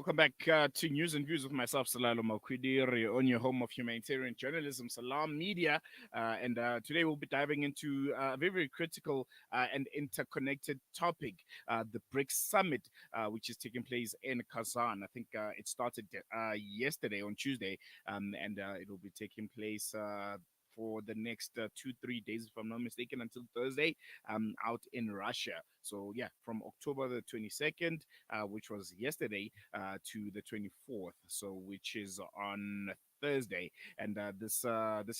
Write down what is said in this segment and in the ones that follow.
Welcome back to News and Views with myself, Salalo Makwidiri, on your home of humanitarian journalism, Salam Media. And today we'll be diving into a very, very critical and interconnected topic, the BRICS Summit, which is taking place in Kazan. I think it started yesterday on Tuesday, and it will be taking place for the next 2-3 days, if I'm not mistaken, until Thursday, out in Russia. So yeah, from October the 22nd, which was yesterday, to the 24th, so which is on Thursday. And this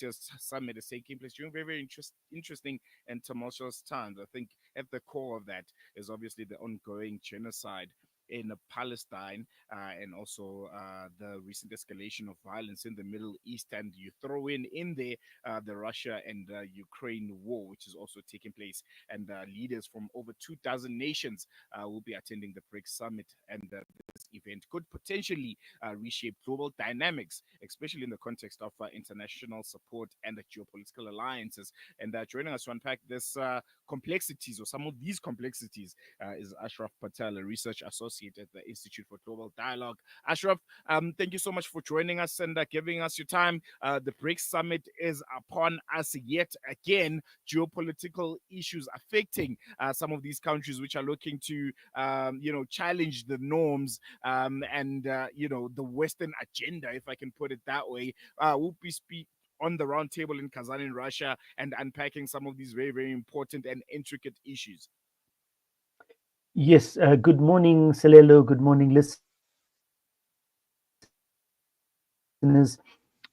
year's summit is taking place during very, very interesting and tumultuous times. I think at the core of that is obviously the ongoing genocide in Palestine, and also the recent escalation of violence in the Middle East. And you throw in there the Russia and Ukraine war, which is also taking place. And leaders from over 2,000 nations will be attending the BRICS summit. And this event could potentially reshape global dynamics, especially in the context of international support and geopolitical alliances. And joining us to unpack this complexities, or some of these complexities, is Ashraf Patel, a research associate at the Institute for Global Dialogue. Ashraf, thank you so much for joining us and giving us your time. The BRICS summit is upon us yet again. Geopolitical issues affecting some of these countries, which are looking to, challenge the norms, and the Western agenda, if I can put it that way. We'll be on the round table in Kazan in Russia and unpacking some of these very, very important and intricate issues. Yes, good morning, Salelo. Good morning, listeners.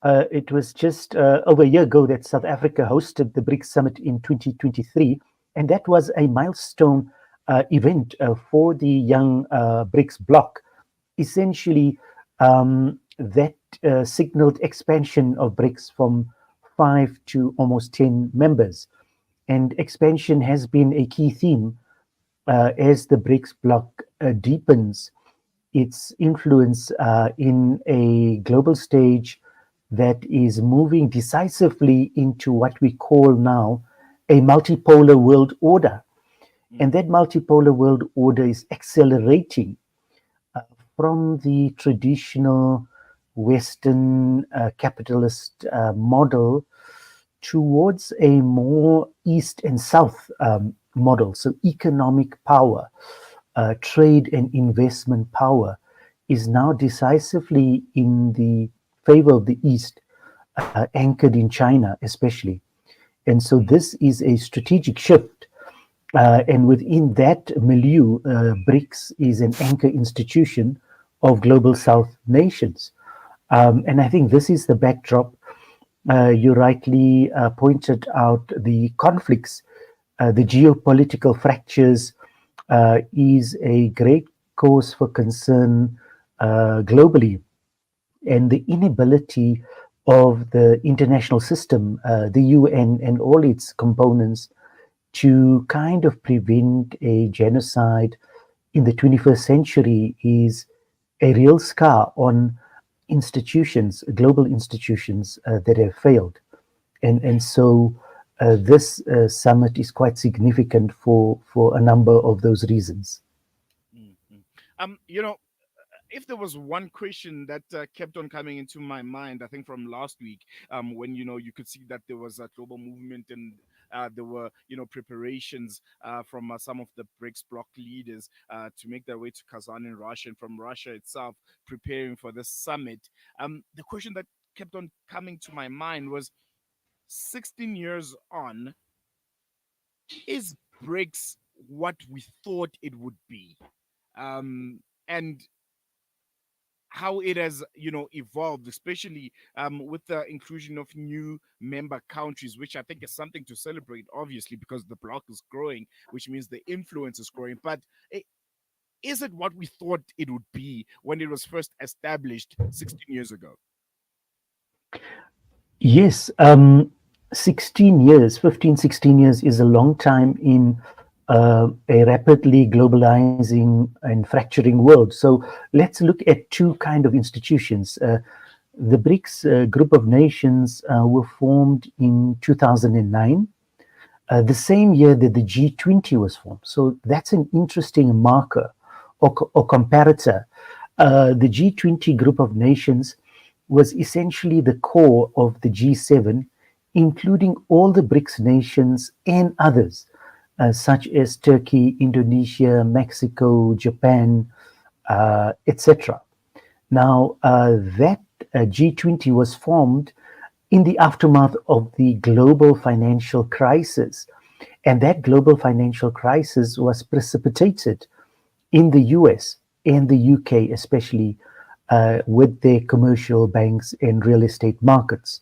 It was just over a year ago that South Africa hosted the BRICS Summit in 2023, and that was a milestone event for the young BRICS bloc. Essentially, that signaled expansion of BRICS from 5 to almost 10 members. And expansion has been a key theme as the BRICS bloc deepens its influence in a global stage that is moving decisively into what we call now a multipolar world order. And that multipolar world order is accelerating from the traditional Western capitalist model towards a more East and South model. So economic power, trade and investment power is now decisively in the favor of the East, anchored in China especially. And so this is a strategic shift. And within that milieu, BRICS is an anchor institution of global South nations. And I think this is the backdrop. You rightly pointed out the conflicts, the geopolitical fractures is a great cause for concern globally. And the inability of the international system, the UN and all its components, to kind of prevent a genocide in the 21st century is a real scar on institutions, global institutions that have failed. And so this summit is quite significant for a number of those reasons. If there was one question that kept on coming into my mind, I think from last week, when you could see that there was a global movement and there were preparations from some of the BRICS bloc leaders to make their way to Kazan in Russia, and from Russia itself preparing for the summit. The question that kept on coming to my mind was, 16 years on, is BRICS what we thought it would be? And how it has evolved, especially with the inclusion of new member countries, which I think is something to celebrate, obviously, because the bloc is growing, which means the influence is growing. But is it what we thought it would be when it was first established 16 years ago? Yes, 16 years, 15, 16 years is a long time in a rapidly globalizing and fracturing world. So let's look at two kind of institutions. The BRICS group of nations were formed in 2009, the same year that the G20 was formed. So that's an interesting marker or comparator. The G20 group of nations was essentially the core of the G7, including all the BRICS nations and others, such as Turkey, Indonesia, Mexico, Japan, etc. Now, that G20 was formed in the aftermath of the global financial crisis. And that global financial crisis was precipitated in the US and the UK, especially with their commercial banks and real estate markets.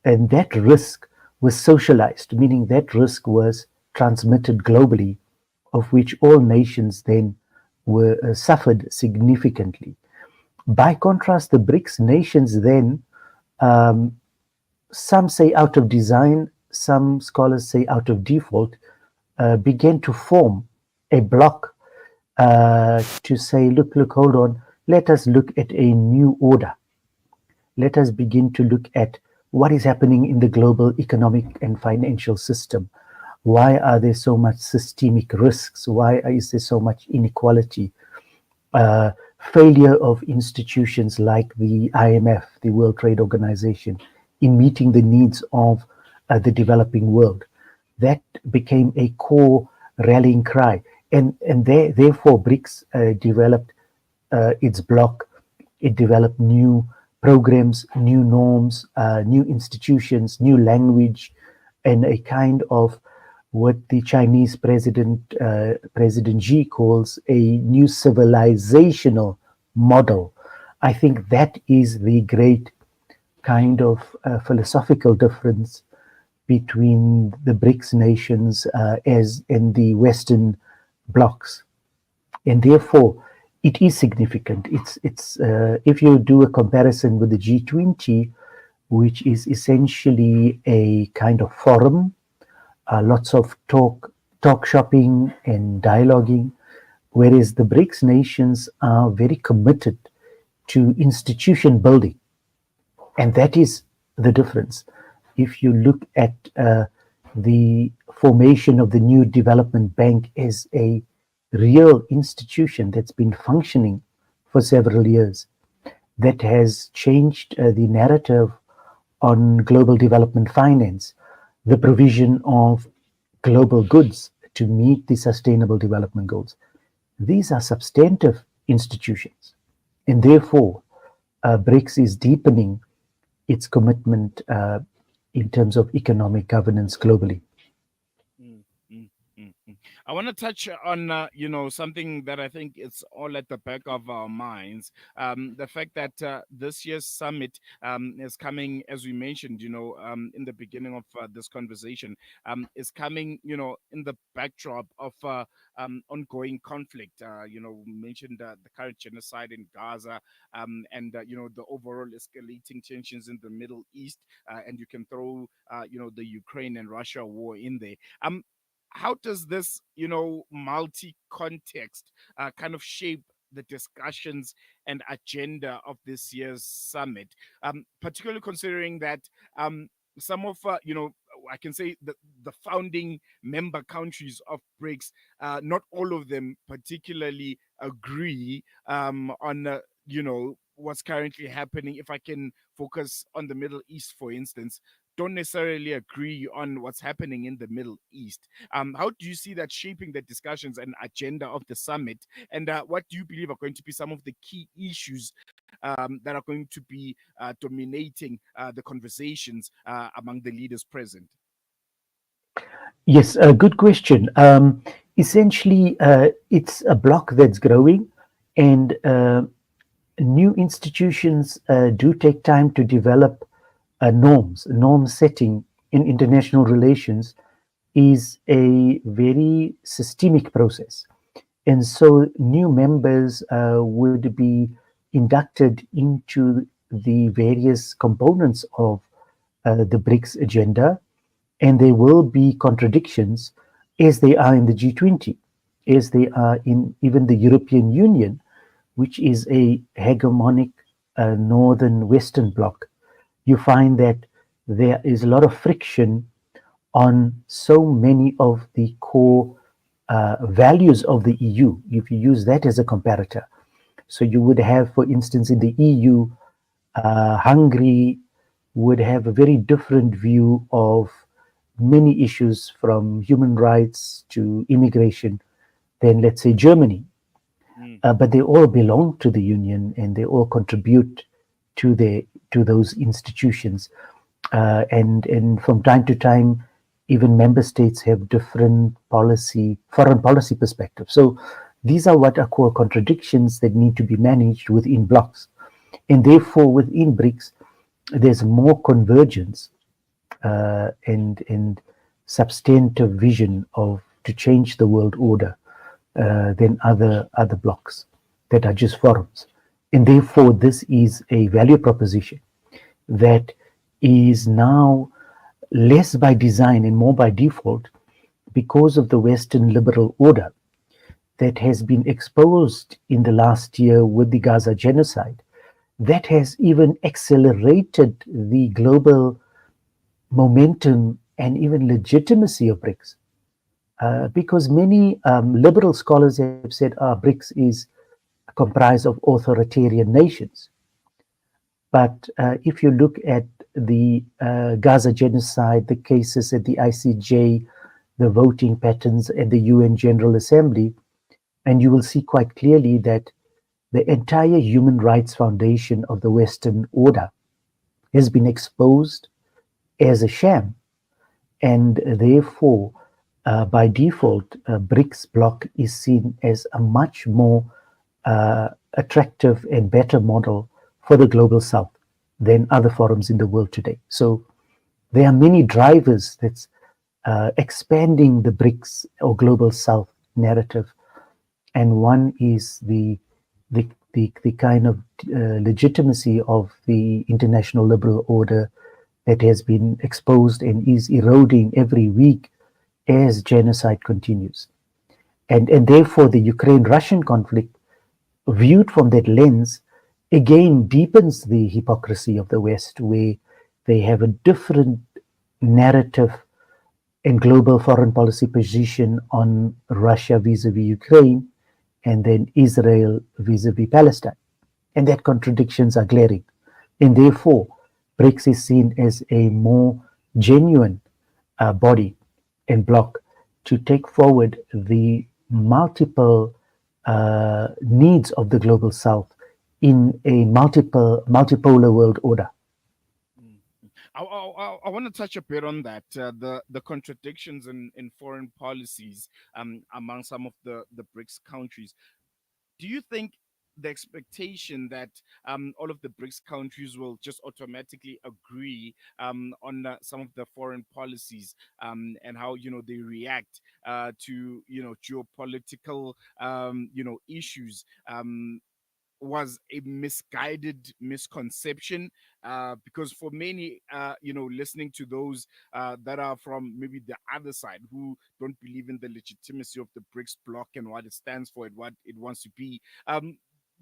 And that risk was socialized, meaning that risk was transmitted globally, of which all nations then were suffered significantly. By contrast, the BRICS nations then, um, some say out of design, some scholars say out of default, began to form a block to say, look, hold on, let us look at a new order. Let us begin to look at what is happening in the global economic and financial system. Why are there so much systemic risks? Why is there so much inequality? uh, Failure of institutions like the IMF, the World Trade Organization, in meeting the needs of the developing world. That became a core rallying cry. And therefore, BRICS developed its bloc. It developed new programs, new norms, new institutions, new language, and a kind of what the Chinese President Xi calls a new civilizational model. I think that is the great kind of philosophical difference between the BRICS nations as in the Western blocs, and therefore it is significant. It's if you do a comparison with the G20, which is essentially a kind of forum, lots of talk shopping and dialoguing, whereas the BRICS nations are very committed to institution building, and that is the difference. If you look at the formation of the new development bank as a real institution that's been functioning for several years, that has changed the narrative on global development finance, the provision of global goods to meet the sustainable development goals. These are substantive institutions, and therefore, BRICS is deepening its commitment in terms of economic governance globally. Mm, mm, I want to touch on, something that I think it's all at the back of our minds. The fact that this year's summit is coming, as we mentioned, in the beginning of this conversation, is coming, in the backdrop of ongoing conflict. We mentioned the current genocide in Gaza, and the overall escalating tensions in the Middle East, and you can throw, the Ukraine and Russia war in there. How does this, multi context kind of shape the discussions and agenda of this year's summit, particularly considering that some of, I can say the founding member countries of BRICS, not all of them particularly agree on, what's currently happening. If I can focus on the Middle East, for instance, don't necessarily agree on what's happening in the Middle East. How do you see that shaping the discussions and agenda of the summit? And what do you believe are going to be some of the key issues that are going to be dominating the conversations among the leaders present? Yes, a good question. Essentially, it's a block that's growing, and new institutions do take time to develop norm setting in international relations is a very systemic process. And so new members would be inducted into the various components of the BRICS agenda, and there will be contradictions as they are in the G20, as they are in even the European Union, which is a hegemonic northern Western bloc. You find that there is a lot of friction on so many of the core values of the EU, if you use that as a comparator. So you would have, for instance, in the EU, Hungary would have a very different view of many issues from human rights to immigration than, let's say, Germany. Mm. But they all belong to the union and they all contribute to those institutions. And from time to time, even member states have different foreign policy perspectives. So these are what are called contradictions that need to be managed within blocks. And therefore, within BRICS, there's more convergence and substantive vision of to change the world order than other blocks that are just forums. And therefore, this is a value proposition that is now less by design and more by default because of the Western liberal order that has been exposed in the last year with the Gaza genocide, that has even accelerated the global momentum and even legitimacy of BRICS. Because many liberal scholars have said BRICS is comprised of authoritarian nations. But if you look at the Gaza genocide, the cases at the ICJ, the voting patterns at the UN General Assembly, and you will see quite clearly that the entire human rights foundation of the Western order has been exposed as a sham. And therefore, by default, BRICS bloc is seen as a much more attractive and better model for the global south than other forums in the world today. So there are many drivers that's expanding the BRICS or global south narrative. And one is the kind of legitimacy of the international liberal order that has been exposed and is eroding every week as genocide continues. And therefore, the Ukraine-Russian conflict, viewed from that lens, again deepens the hypocrisy of the West, where they have a different narrative and global foreign policy position on Russia vis-a-vis Ukraine, and then Israel vis-a-vis Palestine. And that contradictions are glaring. And therefore, BRICS is seen as a more genuine body and bloc to take forward the multiple needs of the global south in a multipolar world order. I want to touch a bit on that, the contradictions in foreign policies among some of the BRICS countries. Do you think the expectation that all of the BRICS countries will just automatically agree on some of the foreign policies and how they react to geopolitical issues was a misguided misconception, because for many, listening to those that are from maybe the other side who don't believe in the legitimacy of the BRICS bloc and what it stands for and what it wants to be,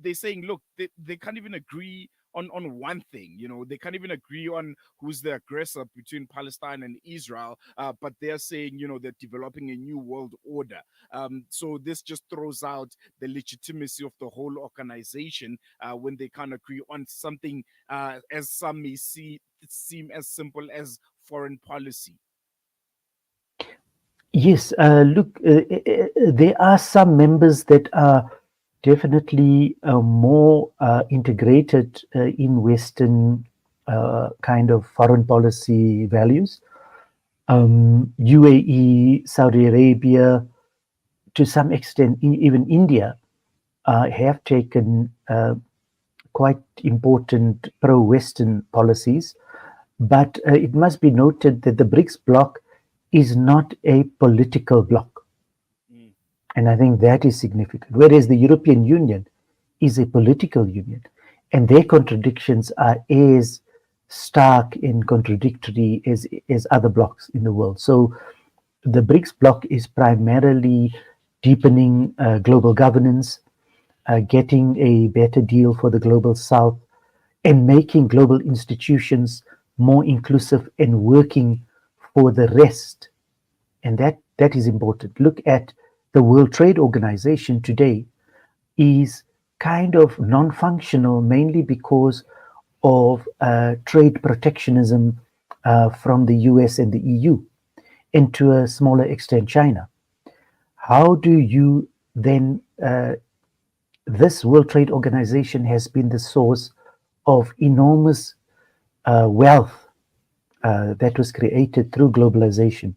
they're saying, look, they can't even agree on one thing. They can't even agree on who's the aggressor between Palestine and Israel, but they're saying, they're developing a new world order. So this just throws out the legitimacy of the whole organization when they can't agree on something, as some may seem as simple as foreign policy. Yes, look, there are some members that are definitely more integrated in Western kind of foreign policy values. UAE, Saudi Arabia, to some extent, even India, have taken quite important pro-Western policies. But it must be noted that the BRICS bloc is not a political bloc. Mm. And I think that is significant. Whereas the European Union is a political union, and their contradictions are as stark and contradictory as other blocs in the world. So the BRICS bloc is primarily deepening global governance, getting a better deal for the global south, and making global institutions more inclusive and working for the rest. And that is important. Look at the World Trade Organization today is kind of non-functional, mainly because of trade protectionism from the US and the EU, and to a smaller extent China. How do you then, this World Trade Organization has been the source of enormous wealth that was created through globalization,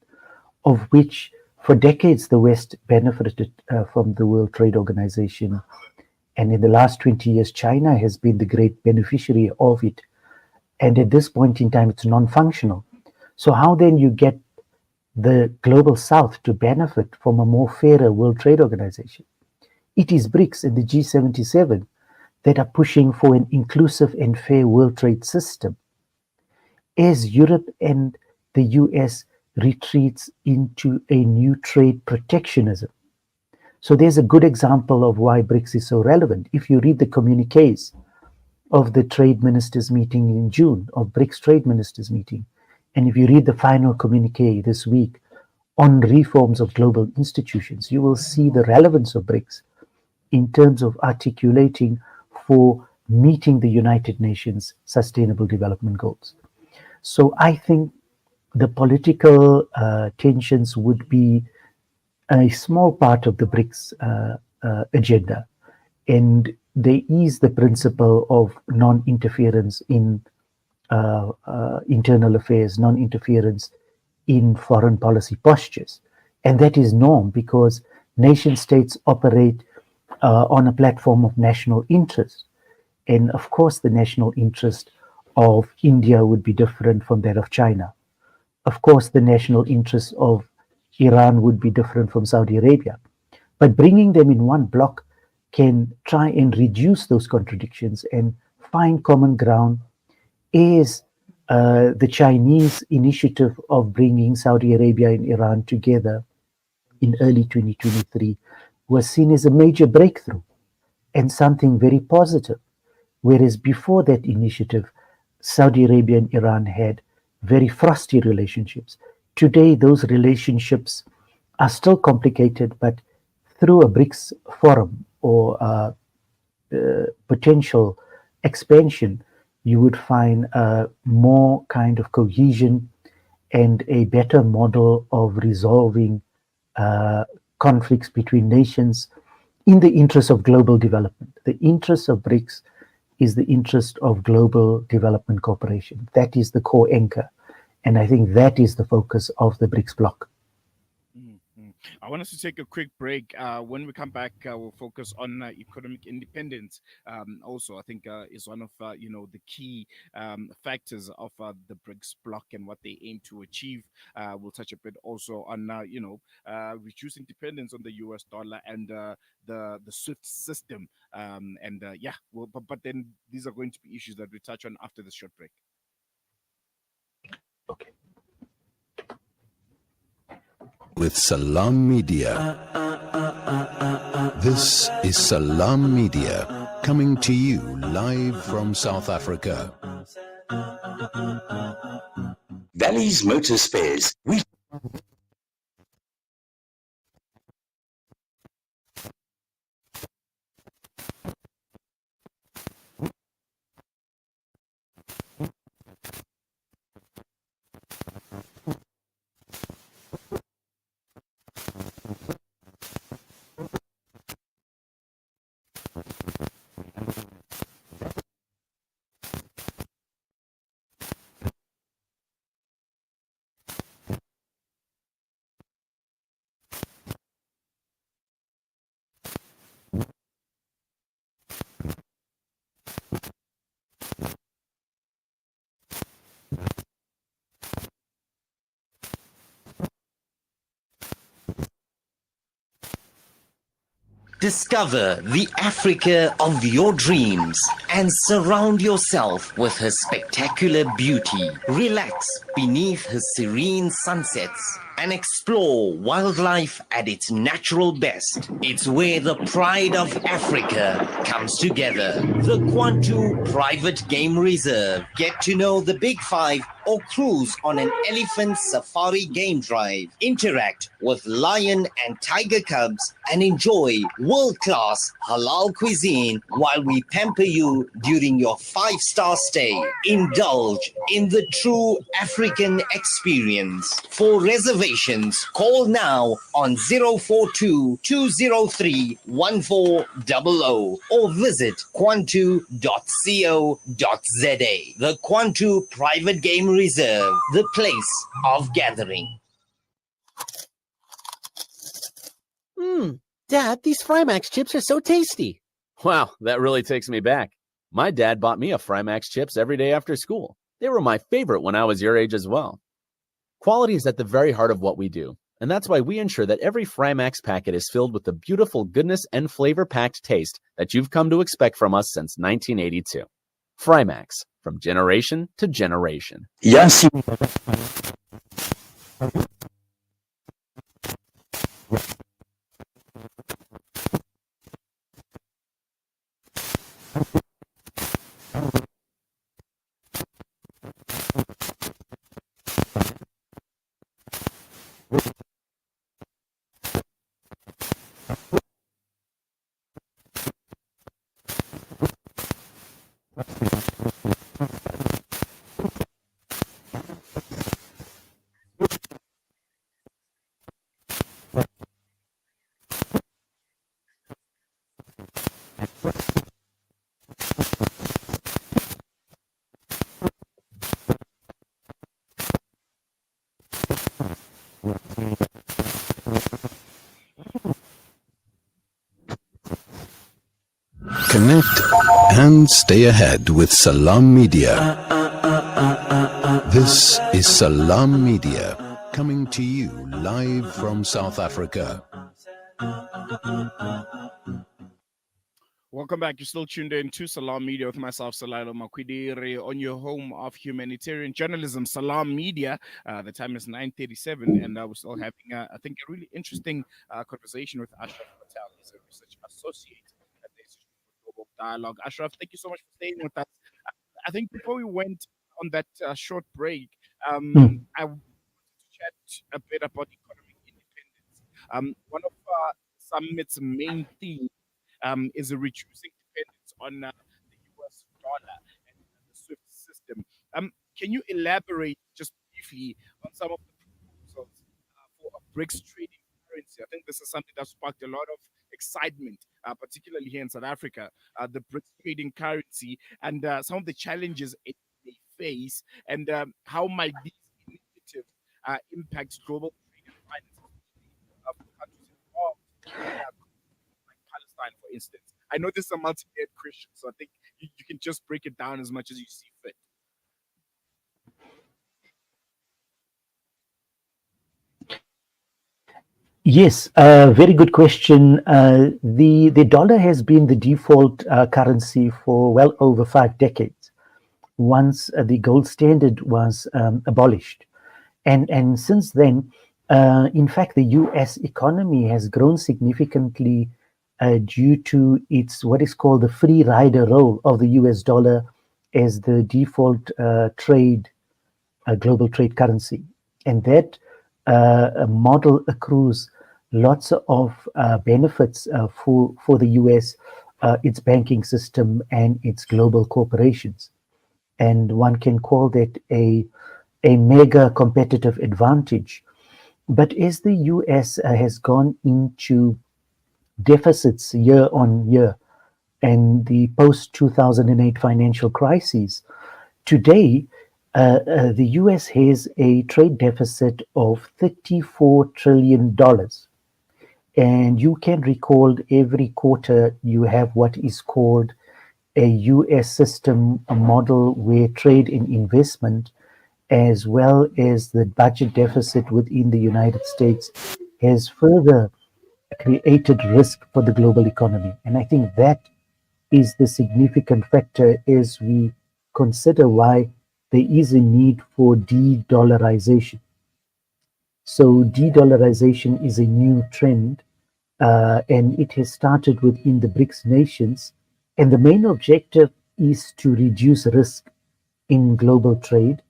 of which for decades the West benefited from the World Trade Organization. And in the last 20 years, China has been the great beneficiary of it. And at this point in time, it's non-functional. So how then you get the global South to benefit from a more fairer World Trade Organization? It is BRICS and the G77 that are pushing for an inclusive and fair world trade system. As Europe and the US retreats into a new trade protectionism. So there's a good example of why BRICS is so relevant. If you read the communiques of the trade ministers meeting in June, of BRICS trade ministers meeting, and if you read the final communique this week on reforms of global institutions, you will see the relevance of BRICS in terms of articulating for meeting the United Nations Sustainable Development Goals. So I think the political tensions would be a small part of the BRICS agenda. And there is the principle of non-interference in internal affairs, non-interference in foreign policy postures. And that is norm because nation states operate on a platform of national interest. And of course, the national interest of India would be different from that of China. Of course, the national interest of Iran would be different from Saudi Arabia. But bringing them in one block can try and reduce those contradictions and find common ground, is the Chinese initiative of bringing Saudi Arabia and Iran together in early 2023 was seen as a major breakthrough and something very positive. Whereas before that initiative, Saudi Arabia and Iran had very frosty relationships. Today, those relationships are still complicated, but through a BRICS forum or potential expansion, you would find more kind of cohesion and a better model of resolving conflicts between nations in the interest of global development. The interest of BRICS is the interest of global development cooperation. That is the core anchor. And I think that is the focus of the BRICS bloc. I want us to take a quick break. When we come back, we'll focus on economic independence. Also, I think is one of the key factors of the BRICS bloc and what they aim to achieve. We'll touch a bit also on reducing dependence on the US dollar and the SWIFT system. But then these are going to be issues that we touch on after this short break. Okay. With Salam Media. This is Salam Media, coming to you live from South Africa. Valley's Motor Spares. Discover the Africa of your dreams and surround yourself with her spectacular beauty. Relax beneath her serene sunsets and explore wildlife at its natural best. It's where the pride of Africa comes together. The Kwantu Private Game Reserve. Get to know the Big Five or cruise on an elephant safari game drive. Interact with lion and tiger cubs and enjoy world-class halal cuisine while we pamper you during your 5-star stay. Indulge in the true African experience. For reservations, call now on 042 203 1400 or visit kwantu.co.za. The Kwantu Private Game Reserve, the place of gathering. Dad, these Frymax chips are so tasty. Wow, that really takes me back. My dad bought me a Frymax chips every day after school. They were my favorite when I was your age as well. Quality is at the very heart of what we do, and that's why we ensure that every Frymax packet is filled with the beautiful goodness and flavor-packed taste that you've come to expect from us since 1982. Frymax, from generation to generation. Yes. Connect and stay ahead with Salam Media. This is Salam Media, coming to you live from South Africa. Welcome back. You're still tuned in to Salam Media with myself, Salailo Makwidiri, on your home of humanitarian journalism, Salam Media. The time is 9:37, and we're still having, I think, a really interesting conversation with Ashraf Patel. He's a research associate at the Institute for Global Dialogue. Ashraf, thank you so much for staying with us. I think before we went on that short break, I wanted to chat a bit about economic independence. One of summit's main themes is a reducing dependence on the US dollar and the SWIFT system. Can you elaborate just briefly on some of the proposals for a BRICS trading currency? I think this is something that sparked a lot of excitement, particularly here in South Africa, the BRICS trading currency and some of the challenges it may face, and how might these initiatives impact global trade and finance, especially for countries involved like Palestine, for instance. I know this is a multi-layered question, so I think you can just break it down as much as you see fit. Yes, very good question. The dollar has been the default currency for well over 5 decades, once the gold standard was abolished. And since then, in fact, the US economy has grown significantly due to its what is called the free rider role of the US dollar as the default global trade currency. And that model accrues lots of benefits for the US, its banking system, and its global corporations. And one can call that a mega competitive advantage. But as the US has gone into deficits year on year and the post-2008 financial crisis, today the US has a trade deficit of $34 trillion. And you can recall every quarter you have what is called a US system, a model where trade and investment, as well as the budget deficit within the United States, has further created risk for the global economy. And I think that is the significant factor as we consider why there is a need for de-dollarization. So de-dollarization is a new trend, and it has started within the BRICS nations. And the main objective is to reduce risk in global trade,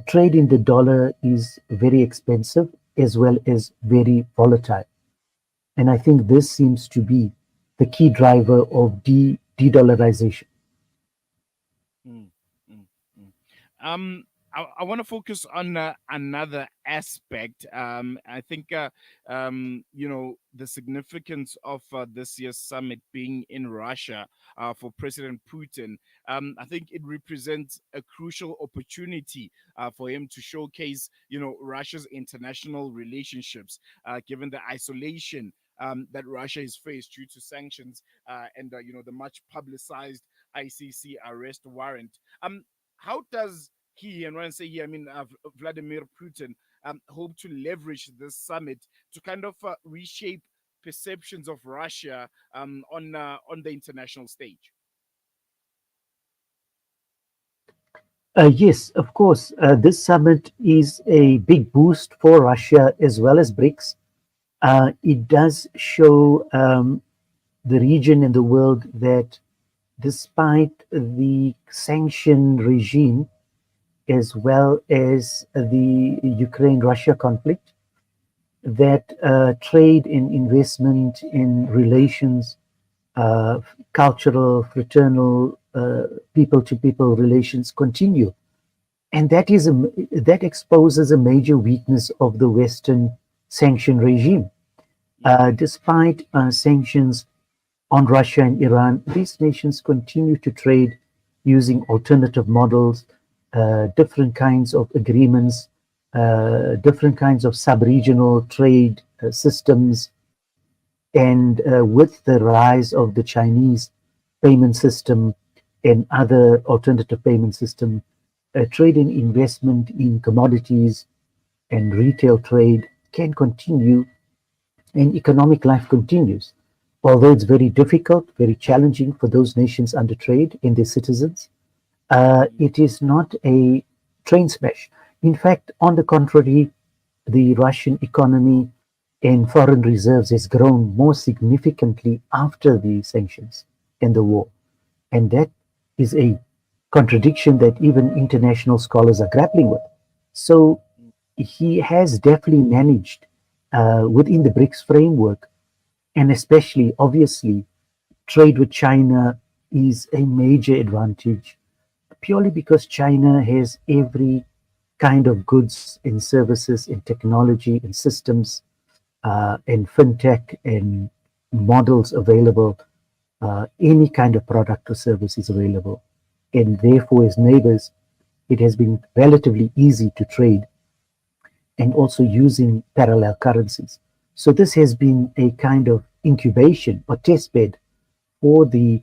trade in the dollar is very expensive as well as very volatile. And I think this seems to be the key driver of de-dollarization. Mm, mm, mm. Um, I want to focus on another aspect. I think, the significance of this year's summit being in Russia for President Putin. I think it represents a crucial opportunity for him to showcase, Russia's international relationships, given the isolation that Russia is faced due to sanctions and, the much publicized ICC arrest warrant. How does he, and when I say he, I mean Vladimir Putin, hope to leverage this summit to kind of reshape perceptions of Russia on the international stage? Yes, of course. This summit is a big boost for Russia as well as BRICS. It does show the region and the world that despite the sanction regime as well as the Ukraine-Russia conflict, that trade and investment in relations, cultural, fraternal, people-to-people relations continue. And that exposes a major weakness of the Western sanction regime. Despite sanctions on Russia and Iran, these nations continue to trade using alternative models, different kinds of agreements, different kinds of sub-regional trade systems, and with the rise of the Chinese payment system and other alternative payment system, trade and investment in commodities and retail trade can continue, and economic life continues. Although it's very difficult, very challenging for those nations under trade and their citizens, it is not a train smash. In fact, on the contrary, the Russian economy and foreign reserves has grown more significantly after the sanctions and the war. And that is a contradiction that even international scholars are grappling with. So he has definitely managed within the BRICS framework, and especially, obviously, trade with China is a major advantage purely because China has every kind of goods and services and technology and systems and fintech and models available. Any kind of product or service is available. And therefore, as neighbors, it has been relatively easy to trade and also using parallel currencies. So this has been a kind of incubation or test bed for the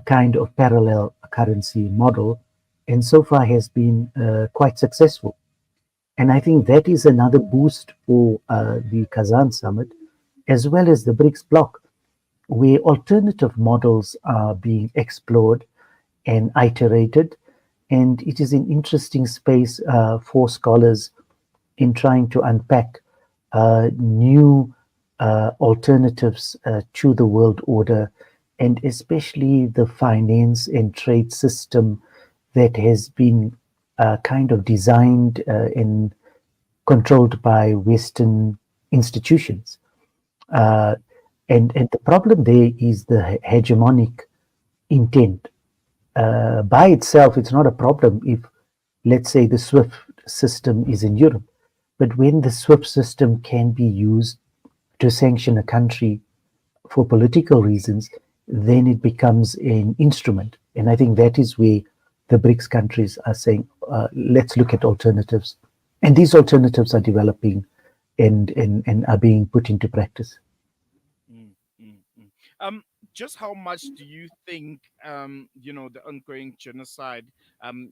kind of parallel currency model, and so far has been quite successful. And I think that is another boost for the Kazan summit, as well as the BRICS bloc, where alternative models are being explored and iterated. And it is an interesting space for scholars in trying to unpack new alternatives to the world order, and especially the finance and trade system that has been kind of designed and controlled by Western institutions. And the problem there is the hegemonic intent. By itself, it's not a problem if, let's say, the SWIFT system is in Europe. But when the SWIFT system can be used to sanction a country for political reasons, then it becomes an instrument. And I think that is where the BRICS countries are saying, let's look at alternatives. And these alternatives are developing and are being put into practice. Mm, mm, mm. Just how much do you think, the ongoing genocide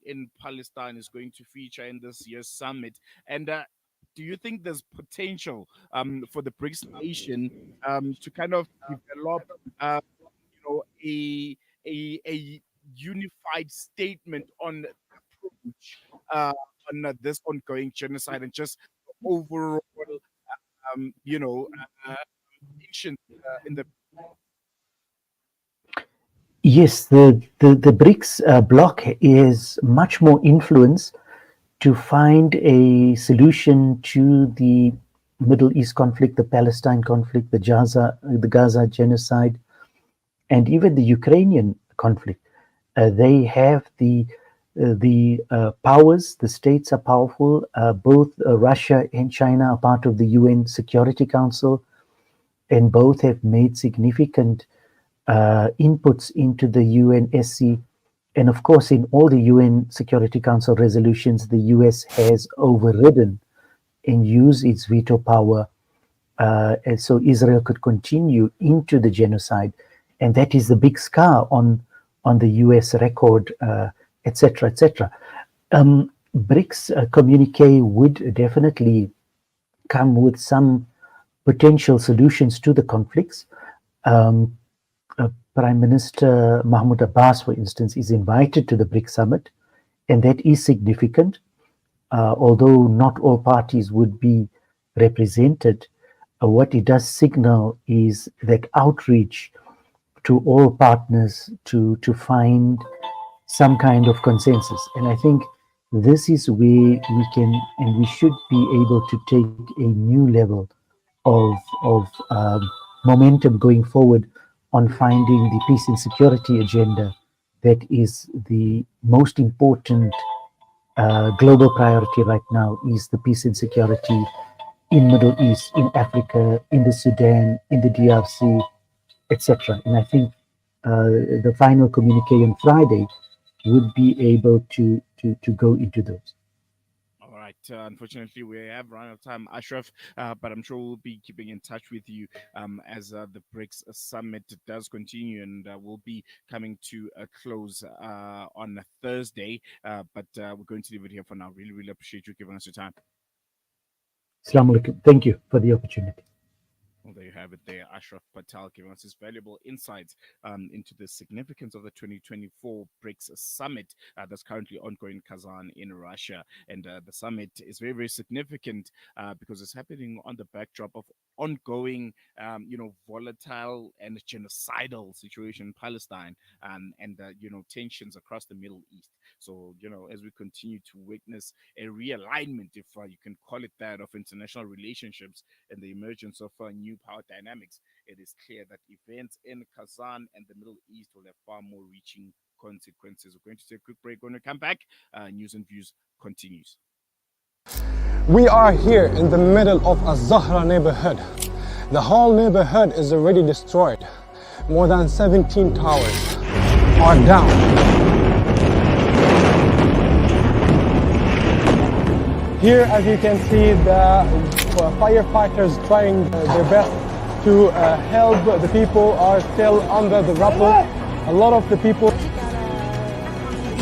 in Palestine is going to feature in this year's summit? And do you think there's potential for the BRICS nation to kind of develop, a unified statement on the approach this ongoing genocide and just overall, uh, tensions in the. Yes, the BRICS bloc is much more influence to find a solution to the Middle East conflict, the Palestine conflict, the Gaza genocide, and even the Ukrainian conflict. They have the powers. The states are powerful. Both Russia and China are part of the UN Security Council, and both have made significant inputs into the UNSC. And of course, in all the UN Security Council resolutions, the US has overridden and used its veto power, and so Israel could continue into the genocide. And that is the big scar on the US record, etc., etc. BRICS communique would definitely come with some potential solutions to the conflicts. Prime Minister Mahmoud Abbas, for instance, is invited to the BRICS summit, and that is significant. Although not all parties would be represented, what it does signal is that outreach to all partners to find some kind of consensus. And I think this is where we can and we should be able to take a new level of momentum going forward on finding the peace and security agenda that is the most important global priority right now, is the peace and security in Middle East, in Africa, in the Sudan, in the DRC, etc. And I think the final communique on Friday would be able to go into those. All right. Unfortunately, we have run out of time, Ashraf, but I'm sure we'll be keeping in touch with you as the BRICS summit does continue, and we'll be coming to a close on Thursday. But we're going to leave it here for now. Really, really appreciate you giving us your time. Assalamu alaikum. Thank you for the opportunity. Well, there you have it there. Ashraf Patel giving us his valuable insights into the significance of the 2024 BRICS summit that's currently ongoing in Kazan in Russia. And the summit is very, very significant because it's happening on the backdrop of ongoing, volatile and genocidal situation in Palestine and tensions across the Middle East. So, as we continue to witness a realignment, if you can call it that, of international relationships and the emergence of new power dynamics, it is clear that events in Kazan and the Middle East will have far more reaching consequences. We're going to take a quick break. When we come back, News and Views continues. We are here in the middle of a Zahra neighborhood. The whole neighborhood is already destroyed. More than 17 towers are down. Here, as you can see, the firefighters trying their best to help. The people are still under the rubble. A lot of the people.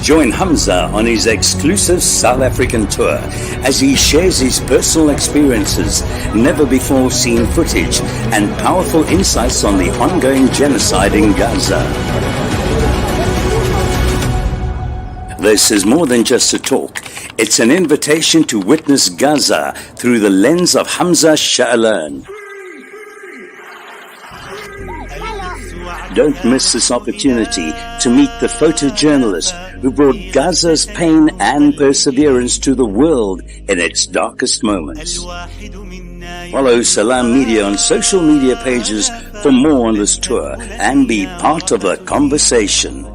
Join Hamza on his exclusive South African tour as he shares his personal experiences, never before seen footage, and powerful insights on the ongoing genocide in Gaza. This is more than just a talk. It's an invitation to witness Gaza through the lens of Hamza Sha'alan. Don't miss this opportunity to meet the photojournalist who brought Gaza's pain and perseverance to the world in its darkest moments. Follow Salam Media on social media pages for more on this tour and be part of the conversation.